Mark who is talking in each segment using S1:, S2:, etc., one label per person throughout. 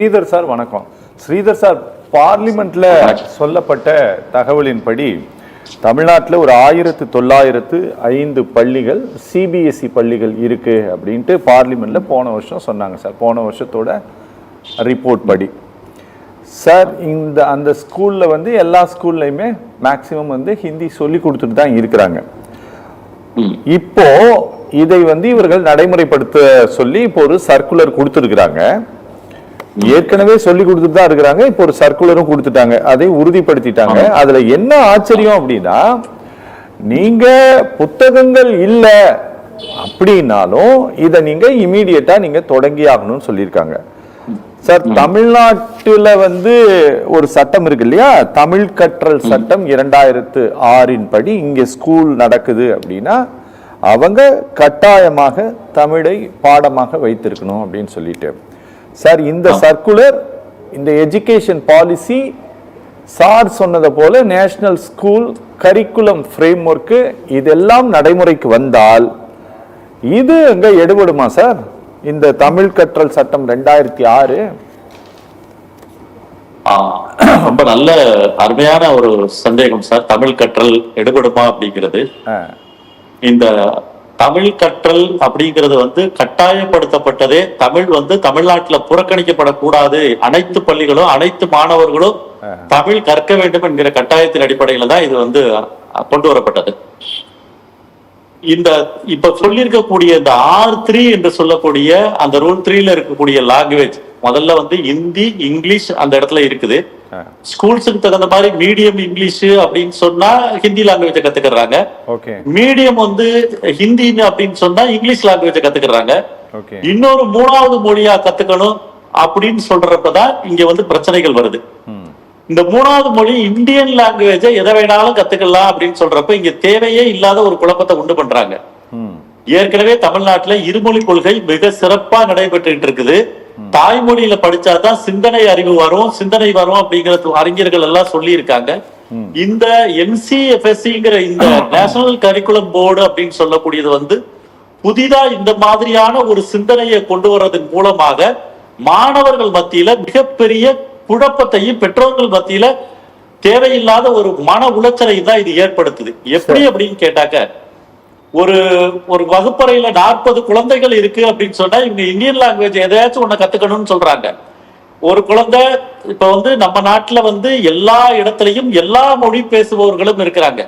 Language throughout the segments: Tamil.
S1: ஸ்ரீதர் சார் வணக்கம். ஸ்ரீதர் சார், பார்லிமெண்ட்ல சொல்லப்பட்ட தகவலின்படி தமிழ்நாட்டில் ஒரு 1905 பள்ளிகள் சிபிஎஸ்இ பள்ளிகள் இருக்கு அப்படின்ட்டு பார்லிமெண்ட்ல போன வருஷம் சொன்னாங்க சார். போன வருஷத்தோட ரிப்போர்ட் படி சார், அந்த ஸ்கூல்ல வந்து எல்லா ஸ்கூல்லையுமே மேக்சிமம் வந்து ஹிந்தி சொல்லி கொடுத்துட்டு தான் இருக்கிறாங்க. இப்போ இதை வந்து இவர்கள் நடைமுறைப்படுத்த சொல்லி இப்போ ஒரு சர்க்குலர் கொடுத்துருக்குறாங்க. ஏற்கனவே சொல்லி கொடுத்துட்டு தான் இருக்கிறாங்க. இப்போ ஒரு சர்க்குலரும் கொடுத்துட்டாங்க, அதை உறுதிப்படுத்திட்டாங்க. அதுல என்ன ஆச்சரியம் அப்படின்னா, நீங்க புத்தகங்கள் இல்ல அப்படின்னாலும் இதை நீங்க இமீடியட்டா நீங்க தொடங்கி ஆகணும்னு சொல்லியிருக்காங்க சார். தமிழ்நாட்டுல வந்து ஒரு சட்டம் இருக்கு இல்லையா, தமிழ் கற்றல் சட்டம் 2006 படி இங்க ஸ்கூல் நடக்குது அப்படின்னா அவங்க கட்டாயமாக தமிழை பாடமாக வைத்திருக்கணும் அப்படின்னு சொல்லிட்டு சார், இந்த சர்க்குலர், இந்த எஜுகேஷன் பாலிசி சார் சொன்னதை போல national school curriculum frame work இதெல்லாம் நடைமுறைக்கு வந்தால் இது அங்க எடுபடுமா சார்? இந்த தமிழ் கற்றல் சட்டம் 2006
S2: ரொம்ப நல்ல அருமையான ஒரு சந்தேகம் சார். தமிழ் கற்றல் எடுபடுமா அப்படிங்கிறது, இந்த தமிழ் கற்றல் அப்படிங்கிறது வந்து கட்டாயப்படுத்தப்பட்டதே தமிழ் வந்து தமிழ்நாட்டுல புறக்கணிக்கப்படக்கூடாது, அனைத்து பள்ளிகளும் அனைத்து மாணவர்களும் தமிழ் கற்க வேண்டும் என்கிற கட்டாயத்தின் அடிப்படையில தான் இது வந்து கொண்டு வரப்பட்டது. இந்த இப்ப சொல்லியிருக்கக்கூடிய இந்த R3 என்று சொல்லக்கூடிய அந்த ரூல் 3ல இருக்கக்கூடிய லாங்குவேஜ் முதல்ல வந்து ஹிந்தி, இங்கிலீஷ் அந்த இடத்துல இருக்குது. ஸ்கூல்ஸுக்கு தகுந்த மாதிரி மீடியம் இங்கிலீஷ் அப்படின்னு சொன்னா ஹிந்தி லாங்குவேஜை கத்துக்கிறாங்க. மீடியம் வந்து ஹிந்தி அப்படின்னு சொன்னா இங்கிலீஷ் லாங்குவேஜை கத்துக்கிறாங்க. இன்னொரு மூணாவது மொழியா கத்துக்கணும் அப்படின்னு சொல்றப்பதான் இங்க வந்து பிரச்சனைகள் வருது. இந்த மூணாவது மொழி இந்தியன் லாங்குவேஜை எதை வேணாலும் கத்துக்கலாம் அப்படின்னு சொல்றப்ப இங்க தேவையே இல்லாத ஒரு குழப்பத்தை உண்டு பண்றாங்க. ஏற்கனவே தமிழ்நாட்டுல இருமொழி கொள்கை மிக சிறப்பா நடைபெற்று இருக்குது. தாய்மொழியில படிச்சாதான் சிந்தனை அறிவு வரும், சிந்தனை வரும் அப்படிங்கிறது அறிஞர்கள் எல்லாம் சொல்லி இருக்காங்க. இந்த NCFSCங்கிற இந்த நேஷனல் கரிக்குலம் போர்டு அப்படின்னு சொல்லக்கூடியது வந்து புதிதா இந்த மாதிரியான ஒரு சிந்தனையை கொண்டு வர்றதன் மூலமாக மாணவர்கள் மத்தியில மிகப்பெரிய குழப்பத்தையும் பெற்றோர்கள் மத்தியில தேவையில்லாத ஒரு மன உளைச்சலை தான் இது ஏற்படுத்துது. எப்படி அப்படின்னு கேட்டாக்க, ஒரு ஒரு வகுப்பறையில 40 குழந்தைகள் இருக்கு அப்படின்னு சொன்னா இவங்க இந்தியன் லாங்குவேஜ் எதையாச்சும் ஒண்ணு கத்துக்கணும்னு சொல்றாங்க. ஒரு குழந்தை இப்ப வந்து நம்ம நாட்டுல வந்து எல்லா இடத்துலயும் எல்லா மொழி பேசுபவர்களும் இருக்கிறாங்க.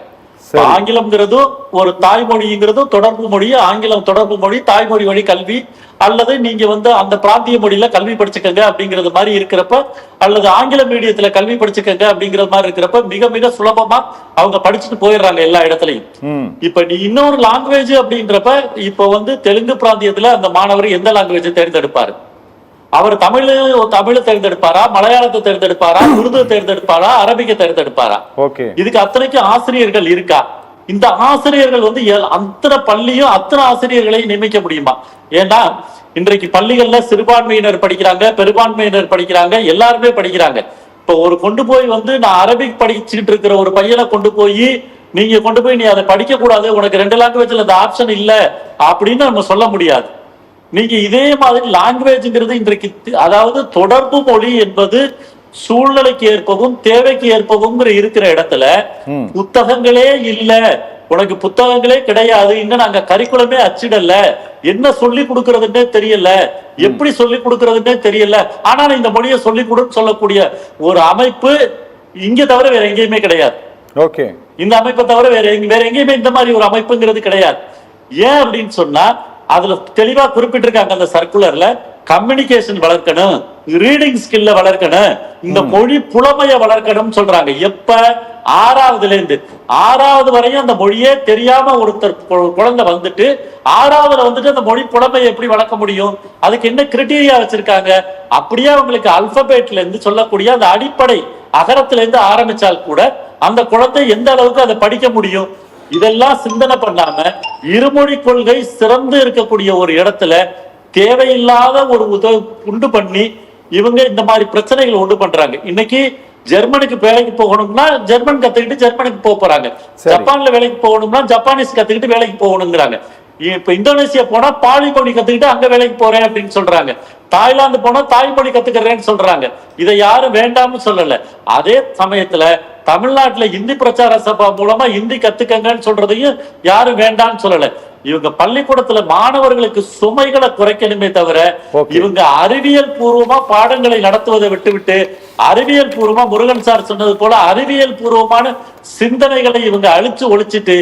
S2: ஆங்கிலம்ங்கிறதும் ஒரு தாய்மொழிங்கிறதும் தொடர்பு மொழி, ஆங்கிலம் தொடர்பு மொழி, தாய்மொழி வழி கல்வி, அல்லது நீங்க வந்து அந்த பிராந்திய மொழியில கல்வி படிச்சுக்கங்க அப்படிங்கிறது மாதிரி இருக்கிறப்ப, அல்லது ஆங்கில மீடியத்துல கல்வி படிச்சுக்கங்க அப்படிங்கிறது மாதிரி இருக்கிறப்ப மிக மிக சுலபமா அவங்க படிச்சுட்டு போயிடுறாங்க எல்லா இடத்துலயும். இப்ப நீ இன்னொரு லாங்குவேஜ் அப்படின்றப்ப இப்ப வந்து தெலுங்கு பிராந்தியத்துல அந்த மாணவர் எந்த லாங்குவேஜை தேர்ந்தெடுப்பாரு? அவர் தமிழை தேர்ந்தெடுப்பாரா, மலையாளத்தை தேர்ந்தெடுப்பாரா, உருது தேர்ந்தெடுப்பாரா, அரபிக்கை தேர்ந்தெடுப்பாரா? இதுக்கு அத்தனைக்கு ஆசிரியர்கள் இருக்கா? இந்த ஆசிரியர்கள் வந்து அத்தனை பள்ளியும் அத்தனை ஆசிரியர்களையும் நியமிக்க முடியுமா? ஏன்னா இன்றைக்கு பள்ளிகள்ல சிறுபான்மையினர் படிக்கிறாங்க, பெரும்பான்மையினர் படிக்கிறாங்க, எல்லாருமே படிக்கிறாங்க. இப்ப ஒரு கொண்டு போய் வந்து நான் அரபிக் படிச்சுட்டு இருக்கிற ஒரு பையனை கொண்டு போய் நீ அதை படிக்க கூடாது, உனக்கு 2 லாங்குவேஜ்ல அந்த ஆப்ஷன் இல்ல அப்படின்னு நம்ம சொல்ல முடியாது. நீங்க இதே மாதிரி லாங்குவேஜ்ங்கிறது இன்றைக்கு, அதாவது தொடர்பு மொழி என்பது சூழ்நிலைக்கு ஏற்பவும் தேவைக்கு ஏற்பவும் இருக்கிற இடத்துல புத்தகங்களே இல்ல, உனக்கு புத்தகங்களே கிடையாது, இன்னும் நாங்க கரிக்குலமே அச்சிடல, என்ன சொல்லி கொடுக்கறதுன்னே தெரியல, எப்படி சொல்லி கொடுக்கறதுன்னே தெரியல, ஆனா இந்த மொழியை சொல்லி கொடுன்னு சொல்லக்கூடிய ஒரு அமைப்பு இங்க தவிர வேற எங்கேயுமே கிடையாது. இந்த அமைப்பை தவிர வேற எங்கேயுமே இந்த மாதிரி ஒரு அமைப்புங்கிறது கிடையாது. ஏன் அப்படின்னு சொன்னா அதுல தெளிவா குறிப்பிட்டிருக்காங்க அந்த சர்க்குலர்ல, கம்யூனிகேஷன் வளர்க்கணும், ரீடிங் ஸ்கில்ல வளர்க்கணும், இந்த மொழி புலமைய வளர்க்கணும் சொல்றாங்க. எப்ப? 6வதுல இருந்து 6வது வரையும் அந்த மொழியே தெரியாம ஒருத்தர் குழந்தை வந்துட்டு 6வதுல வந்துட்டு அந்த மொழி புலமையை எப்படி வளர்க்க முடியும்? அதுக்கு என்ன கிரைட்டீரியா வச்சிருக்காங்க? அப்படியே அவங்களுக்கு அல்பபெட்ல இருந்து சொல்லக்கூடிய அந்த அடிப்படை அகரத்துல இருந்து ஆரம்பிச்சால் கூட அந்த குழந்தை எந்த அளவுக்கு அதை படிக்க முடியும்? இதெல்லாம் சிந்தனை பண்ணாம இருமொழி கொள்கை சிறந்து இருக்கக்கூடிய ஒரு இடத்துல தேவையில்லாத ஒரு உண்டு பண்ணி இவங்க இந்த மாதிரி பிரச்சனைகள் உண்டு பண்றாங்க. இன்னைக்கு ஜெர்மனுக்கு வேலைக்கு போகணும்னா ஜெர்மன் கத்துக்கிட்டு ஜெர்மனுக்கு போறாங்க, ஜப்பான்ல வேலைக்கு போகணும்னா ஜப்பானீஸ் கத்துக்கிட்டு வேலைக்கு போகணுங்கிறாங்க. இப்ப இந்தோனேசியா போனா பாலி மொழி கத்துக்கிட்டு அங்க வேலைக்கு போறேன் அப்படின்னு சொல்றாங்க. தாய்லாந்து போனா தாய்மொழி கத்துக்கிறேன்னு சொல்றாங்க. இதை யாரும் வேண்டாம்னு சொல்லல. அதே சமயத்துல தமிழ்நாட்டுல இந்தி பிரச்சார சபா மூலமா இந்தி கத்துக்கங்கன்னு சொல்றதையும் யாரும் வேண்டாம்னு சொல்லல. இவங்க பள்ளிக்கூடத்துல மாணவர்களுக்கு சுமைகளை குறைக்கணுமே தவிர இவங்க அறிவியல் பூர்வமா பாடங்களை நடத்துவதை விட்டுவிட்டு அறிவியல் பூர்வமா முருகன் சார் சொன்னது போல அறிவியல் பூர்வமான சிந்தனைகளை இவங்க அழிச்சு ஒழிச்சிட்டு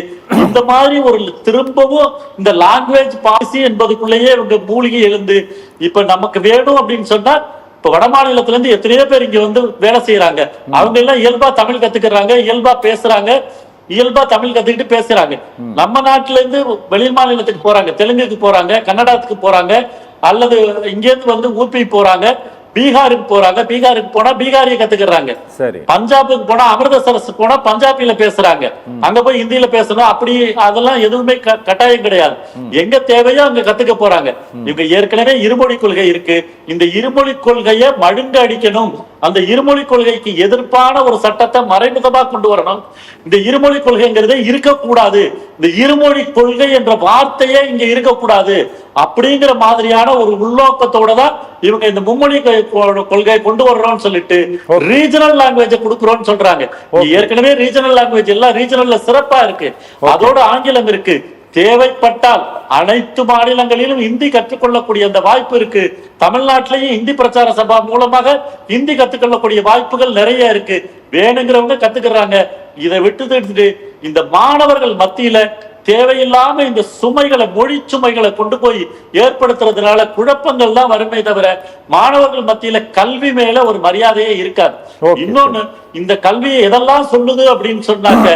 S2: இந்த மாதிரி ஒரு திரும்பவும் இந்த லாங்குவேஜ் பாலிசி என்பதுக்குள்ளேயே இவங்க மூலிகை எழுந்து இப்ப நமக்கு வேணும் அப்படின்னு சொன்னா இப்ப வட மாநிலத்துல இருந்து எத்தனையோ பேர் இங்க வந்து வேலை செய்யறாங்க. அவங்க எல்லாம் இயல்பா தமிழ் கத்துக்கிறாங்க, இயல்பா பேசுறாங்க, இயல்பா தமிழ் கத்துக்கிட்டு பேசுறாங்க. நம்ம நாட்டுல இருந்து வெளி மாநிலத்துக்கு போறாங்க, தெலுங்குக்கு போறாங்க, கன்னடத்துக்கு போறாங்க, அல்லது இங்க இருந்து வந்து ஊபி போறாங்க, பீகாருக்கு போறாங்க. பீகாருக்கு போனா பீகாரிய கத்துக்கிறாங்க. பஞ்சாபுக்கு போனா அமிர்தசரஸ் போனா பஞ்சாபில பேசுறாங்க. அங்க போய் ஹிந்தியில பேசணும் அப்படி அதெல்லாம் எதுவுமே கட்டாயம் கிடையாது. எங்க தேவையோ அங்க கத்துக்க போறாங்க. இவங்க ஏற்கனவே இருமொழி கொள்கை இருக்கு. இந்த இருமொழி கொள்கையை மழுங்க அடிக்கணும். அந்த இருமொழி கொள்கைக்கு எதிர்ப்பான ஒரு சட்டத்தை மறைமுகமா கொண்டு வரணும். இந்த இருமொழி கொள்கைங்கிறதே இருக்கக்கூடாது. இந்த இருமொழி கொள்கை என்ற வார்த்தையே இங்க இருக்கக்கூடாது அப்படிங்கிற மாதிரியான ஒரு உள்நோக்கத்தோட தான் இவங்க இந்த மும்மொழி கொள்கையை கொண்டு வர்றோம்னு சொல்லிட்டு ரீஜனல் லாங்குவேஜ் கொடுக்குறோம்னு சொல்றாங்க. ஏற்கனவே ரீஜனல் லாங்குவேஜ் எல்லாம் ரீஜனல்ல சிறப்பா இருக்கு, அதோட ஆங்கிலம் இருக்கு. தேவைப்பட்டால் அனைத்து மாநிலங்களிலும் இந்தி கற்றுக்கொள்ளக்கூடிய அந்த வாய்ப்பு இருக்கு. தமிழ்நாட்டிலேயும் இந்தி பிரச்சார சபா மூலமாக இந்தி கத்துக்கொள்ளக்கூடிய வாய்ப்புகள் நிறைய இருக்கு. வேணுங்கிறவங்க கத்துக்கிறாங்க. இதை விட்டு இந்த மாணவர்கள் மத்தியில தேவையில்லாம இந்த சுமைகளை மொழி சுமைகளை கொண்டு போய் ஏற்படுத்துறதுனால குழப்பங்கள் தான் வருமே தவிர மாணவர்கள் மத்தியில கல்வி மேல ஒரு மரியாதையே இருக்காது. இன்னொன்னு, இந்த கல்வியை எதெல்லாம் சொல்லுது அப்படின்னு சொன்னாங்க,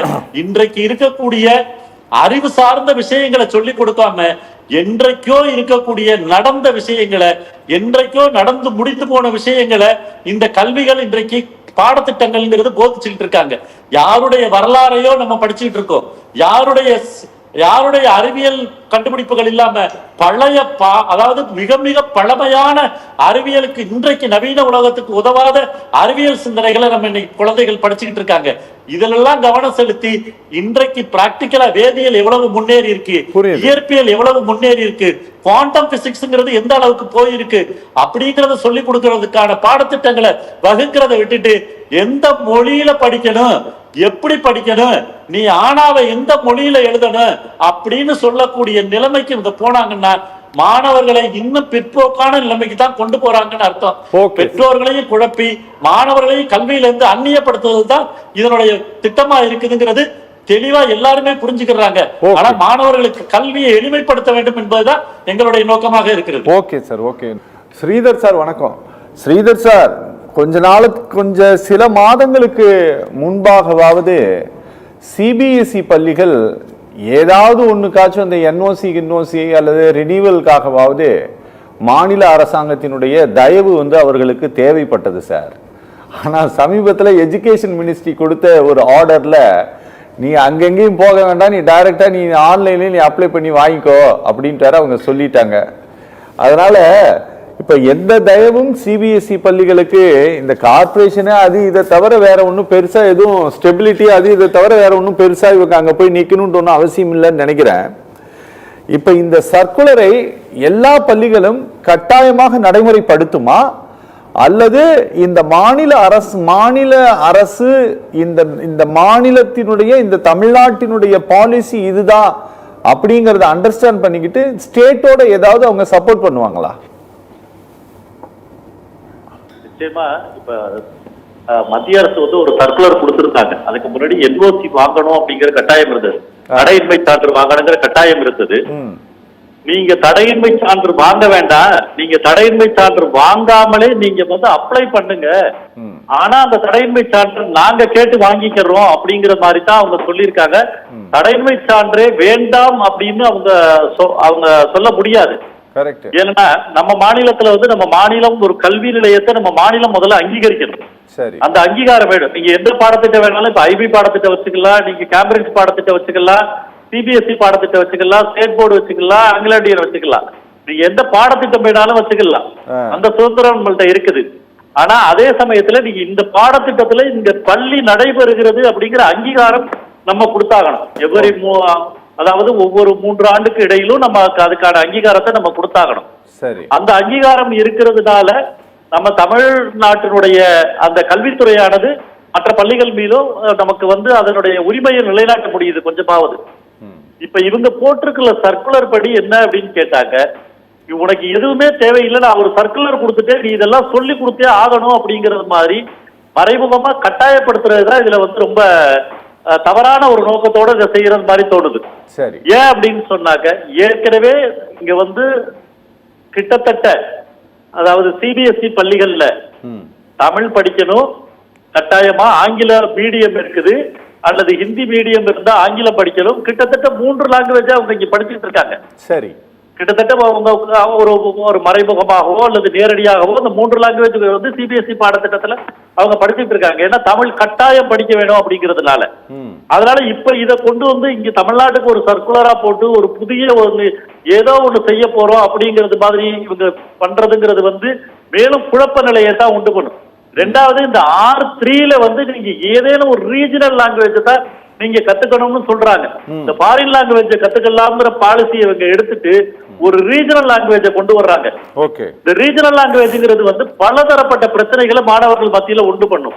S2: இன்றைக்கு இருக்கக்கூடிய அறிவு சார்ந்த விஷயங்களை சொல்லி கொடுக்காம என்றைக்கோ இருக்கக்கூடிய நடந்த விஷயங்களை, என்றைக்கோ நடந்து முடித்து போன விஷயங்களை இந்த கல்விகள் இன்றைக்கு பாடத்திட்டங்கள்ங்கிறது போதிச்சுக்கிட்டு இருக்காங்க. யாருடைய வரலாறையோ நம்ம படிச்சுக்கிட்டு இருக்கோம். யாருடைய அறிவியல் கண்டுபிடிப்புகள் இல்லாம பழைய அதாவது மிக மிக பழமையான அறிவியலுக்கு இன்றைக்கு நவீன உலகத்துக்கு உதவாத அறிவியல் சிந்தனைகளை நம்ம இன்னைக்கு குழந்தைகள் படிச்சுக்கிட்டு இருக்காங்க. இதெல்லாம் கவனம் செலுத்தி இன்றைக்கு பிராக்டிக்கலா வேதியியல் எவ்வளவு முன்னேறி இருக்கு, இயற்பியல் எவ்வளவு முன்னேறி இருக்கு, குவாண்டம் பிசிக்ஸ்ங்கிறது எந்த அளவுக்கு போயிருக்கு அப்படிங்கறத சொல்லி கொடுக்கறதுக்கான பாடத்திட்டங்களை வகுக்கிறத விட்டுட்டு எந்த மொழியில படிக்கணும், எப்படி படிக்கணும், நீ ஆனாவை எந்த மொழியில எழுதணும் அப்படின்னு சொல்லக்கூடிய நிலைமைக்கு இவங்க போனாங்கன்னா மாணவர்களை இன்னும் பிற்போக்கான நிலைமைக்கு தான் கொண்டு போறாங்கன்னு அர்த்தம். பெற்றோர்களையும் குழப்பி மாணவர்களையும் கல்வியில இருந்து அந்நியப்படுத்துவது தான் இதனுடைய திட்டமா இருக்குதுங்கிறது தெளிவா எல்லாருமே புரிஞ்சுக்கிறாங்க. ஆனா மாணவர்களுக்கு கல்வியை எளிமைப்படுத்த வேண்டும் என்பதுதான் எங்களுடைய நோக்கமாக இருக்கிறது.
S1: Okay sir, okay. Sridhar sir வணக்கம். ஸ்ரீதர் சார், சில மாதங்களுக்கு முன்பாகவாவது சிபிஎஸ்இ பள்ளிகள் ஏதாவது ஒண்ணுக்காச்சும் அந்த என்ஓசி அல்லது ரினிவலுக்காகவாவது மாநில அரசாங்கத்தினுடைய தயவு அவர்களுக்கு தேவைப்பட்டது சார். ஆனா சமீபத்தில் எஜுகேஷன் மினிஸ்ட்ரி கொடுத்த ஒரு ஆர்டர்ல நீ அங்கெங்கேயும் போக வேண்டாம், நீ டைரக்டா நீ ஆன்லைன்ல நீ அப்ளை பண்ணி வாங்கிக்கோ அப்படின்ட்டு அவங்க சொல்லிட்டாங்க. அதனால இப்ப எந்த தயவும் சிபிஎஸ்இ பள்ளிகளுக்கு இந்த கார்பரேஷனே அது இதை தவிர வேற ஒன்றும் பெருசா எதுவும் ஸ்டெபிலிட்டி அது இதை தவிர வேற ஒன்றும் பெருசா இவங்க அங்க போய் நிக்கணும்னு ஒன்றும் அவசியம் இல்லைன்னு நினைக்கிறேன். இப்ப இந்த சர்க்குலரை எல்லா பள்ளிகளும் கட்டாயமாக நடைமுறைப்படுத்துமா அல்லது இந்த மாநில அரசு இந்த மாநிலத்தினுடைய இந்த தமிழ்நாட்டினுடைய பாலிசி இதுதான் அப்படிங்கறத அண்டர்ஸ்டாண்ட் பண்ணிக்கிட்டு ஸ்டேட்டோட ஏதாவது அவங்க சப்போர்ட் பண்ணுவாங்களா?
S3: நிச்சயமா இப்ப மத்திய அரசு ஒரு சர்க்குலர் கொடுத்திருக்காங்க. அதுக்கு முன்னாடி என்ஓசி வாங்கணும் அப்படிங்கிற கட்டாயம் இருந்தது, தடையின்மை சான்று வாங்கணுங்கிற கட்டாயம் இருந்தது. நீங்க தடையின்மை சான்று வாங்க வேண்டாம், நீங்க தடையின்மை சான்று வாங்காமலே நீங்க அப்ளை பண்ணுங்க, ஆனா அந்த தடையின்மை சான்று நாங்க கேட்டு வாங்கிக்கிறோம் அப்படிங்கிற மாதிரி தான் அவங்க சொல்லியிருக்காங்க. தடையின்மை சான்றே வேண்டாம் அப்படின்னு அவங்க சொல்ல முடியாது. ஏன்னா நம்ம மாநிலத்துல நம்ம மாநிலம் ஒரு கல்வி நிலையத்தை நம்ம மாநிலம் முதல்ல அங்கீகரிக்கணும். அந்த அங்கீகாரம் வேணும். நீங்க எந்த பாடத்திட்டம் வேணாலும் இப்ப ஐபி பாடத்திட்டம் வச்சுக்கலாம், நீங்க கேம்பிரிட்ஜ் பாடத்திட்டம் வச்சுக்கலாம், சிபிஎஸ்இ பாடத்திட்டம் வச்சுக்கலாம், ஸ்டேட் போர்டு வச்சுக்கலாம், ஆங்கில மீடியம் வச்சுக்கலாம், நீங்க எந்த பாடத்திட்டம் வேணாலும் வச்சுக்கலாம். அந்த சுதந்திரம் நம்மள்ட்ட இருக்குது. ஆனா அதே சமயத்துல நீங்க இந்த பாடத்திட்டத்துல இந்த பள்ளி நடைபெறுகிறது அப்படிங்கிற அங்கீகாரம் நம்ம கொடுத்தாகணும். அதாவது ஒவ்வொரு 3 ஆண்டுக்கு இடையிலும் நம்ம அதுக்கான அங்கீகாரத்தை நம்ம கொடுத்தாகணும்.
S1: சரி.
S3: அந்த அங்கீகாரம் இருக்கிறதுனால நம்ம தமிழ்நாட்டினுடைய அந்த கல்வித்துறையானது மற்ற பள்ளிகள் மீதும் நமக்கு வந்து அதனுடைய உரிமையை நிலைநாட்ட முடியுது கொஞ்சமாவது. இப்ப இவங்க போட்டிருக்கிற சர்க்குலர் படி என்ன அப்படின்னு கேட்டாங்க, உனக்கு எதுவுமே தேவையில்லை, நான் ஒரு சர்க்குலர் கொடுத்துட்டு நீ இதெல்லாம் சொல்லி கொடுத்தே ஆகணும் அப்படிங்கிறது மாதிரி மறைமுகமா கட்டாயப்படுத்துறதுதான் இதுல வந்து ரொம்ப தவறான ஒரு நோக்கத்தோட இதை செய்யறது மாதிரி தோணுது.
S1: சரி.
S3: ஏன் அப்படின்னு சொன்னாக்க, ஏற்கனவே இங்க வந்து கிட்டத்தட்ட அதாவது சிபிஎஸ்இ பள்ளிகள்ல தமிழ் படிக்கணும் கட்டாயமா, ஆங்கில மீடியம் இருக்குது அல்லது ஹிந்தி மீடியம் இருந்தா ஆங்கிலம் படிக்கணும். கிட்டத்தட்ட 3 லாங்குவேஜ் அவங்க இங்க படிச்சுட்டு இருக்காங்க.
S1: சரி.
S3: கிட்டத்தட்ட ஒரு மறைமுகமாகவோ அல்லது நேரடியாகவோ இந்த 3 லாங்குவேஜ் வந்து சிபிஎஸ்இ பாடத்திட்டத்துல அவங்க படிச்சுட்டு இருக்காங்க. ஏன்னா தமிழ் கட்டாயம் படிக்க வேணும் அப்படிங்கிறதுனால. அதனால இப்ப இதை கொண்டு வந்து இங்க தமிழ்நாட்டுக்கு ஒரு சர்க்குலரா போட்டு ஒரு புதிய ஒண்ணு ஏதோ ஒண்ணு செய்ய போறோம் அப்படிங்கிறது மாதிரி இவங்க பண்றதுங்கிறது வந்து மேலும் குழப்ப நிலையை தான் உண்டு பண்ணும். ரெண்டாவது, இந்த R3ல வந்து நீங்க ஏதேனும் ஒரு ரீஜனல் லாங்குவேஜ் தான் நீங்க கத்துக்கணும்னு சொல்றாங்க. இந்த ஃபாரின் லாங்குவேஜ் கத்துக்கலாம்ங்கிற பாலிசி இவங்க எடுத்துட்டு ஒரு ரீஜனல் லாங்குவேஜை கொண்டு வர்றாங்க. இந்த ரீஜனல் லாங்குவேஜ்ங்கிறது வந்து பலதரப்பட்ட பிரச்சனைகளை மாணவர்கள் மத்தியில உண்டு பண்ணும்.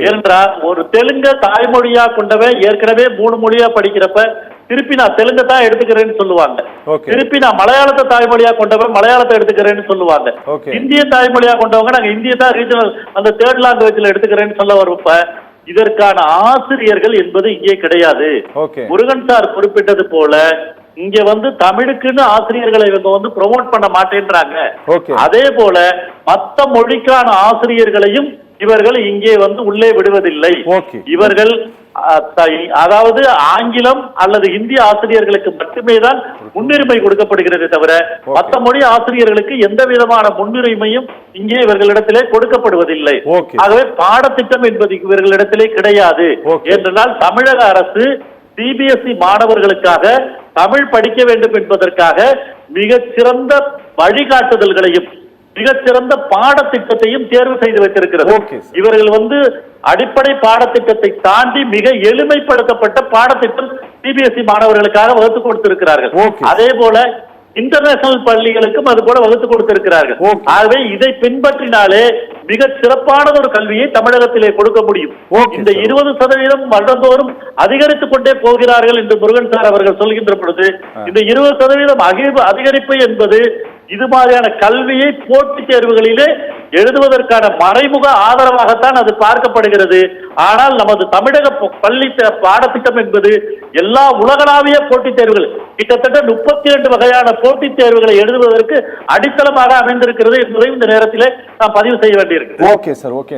S3: ஏனென்றால் ஒரு தெலுங்க தாய்மொழியா கொண்டவன் ஏற்கனவே 3 மொழியா படிக்கிறப்ப திருப்பி நான் தெலுங்கு தான் எடுத்துக்கிறேன்னு சொல்லுவாங்க. திருப்பி நான் மலையாளத்தை தாய்மொழியா கொண்டவன் மலையாளத்தை எடுத்துக்கிறேன்னு சொல்லுவாங்க. இந்திய தாய்மொழியா கொண்டவங்க நாங்க இந்திய தான் ரீஜனல் அந்த 3rd லாங்குவேஜ்ல எடுத்துக்கிறேன்னு சொல்ல வரப்ப இதற்கான ஆசிரியர்கள் என்பது இங்கே கிடையாது. முருகன் சார் குறிப்பிட்டது போல இங்க வந்து தமிழுக்குன்னு ஆசிரியர்களை இவங்க வந்து ப்ரொமோட் பண்ண மாட்டேன்றாங்க. அதே போல மத்த மொழிக்கான ஆசிரியர்களையும் இவர்கள் இங்கே வந்து உள்ளே விடுவதில்லை. இவர்கள் அதாவது ஆங்கிலம் அல்லது இந்திய ஆசிரியர்களுக்கு மட்டுமே தான் முன்னுரிமை கொடுக்கப்படுகிறது தவிர மற்ற மொழி ஆசிரியர்களுக்கு எந்த விதமான முன்னுரிமையும் இங்கே இவர்களிடத்திலே கொடுக்கப்படுவதில்லை. ஆகவே பாடத்திட்டம் என்பது இவர்களிடத்திலே கிடையாது. என்றால் தமிழக அரசு சிபிஎஸ்இ மாணவர்களுக்காக தமிழ் படிக்க வேண்டும் என்பதற்காக மிகச்சிறந்த வழிகாட்டுதல்களையும் மிகச்சிறந்த பாடத்திட்டத்தையும் தேர்வு செய்து வைத்திருக்கிறது. இவர்கள் வந்து அடிப்படை பாடத்திட்டத்தை தாண்டி மிக எளிமைப்படுத்தப்பட்ட பாடத்திட்டம் சிபிஎஸ்இ மாணவர்களுக்காக வகுத்து கொடுத்திருக்கிறார்கள். அதே போல இன்டர்நேஷனல் பள்ளிகளுக்கும் அது போல வகுத்து கொடுத்திருக்கிறார்கள். ஆகவே இதை பின்பற்றினாலே மிக சிறப்பான ஒரு கல்வியை தமிழகத்திலே கொடுக்க முடியும். இந்த 20% வருடந்தோறும் அதிகரித்துக் கொண்டே போகிறார்கள் என்று முருகன் சார் அவர்கள் சொல்கின்ற பொழுது இந்த 20% அதிகரிப்பு என்பது இது மாதிரியான கல்வியை போட்டித் தேர்வுகளிலே எழுதுவதற்கான மறைமுக ஆதரவாகத்தான் அது பார்க்கப்படுகிறது. ஆனால் நமது தமிழக பள்ளி பாடத்திட்டம் என்பது எல்லா உலகளாவிய போட்டித் தேர்வுகள் கிட்டத்தட்ட 32 வகையான போட்டித் தேர்வுகளை எழுதுவதற்கு அடித்தளமாக அமைந்திருக்கிறது என்பதை இந்த நேரத்திலே நாம் பதிவு செய்ய வேண்டியிருக்கு.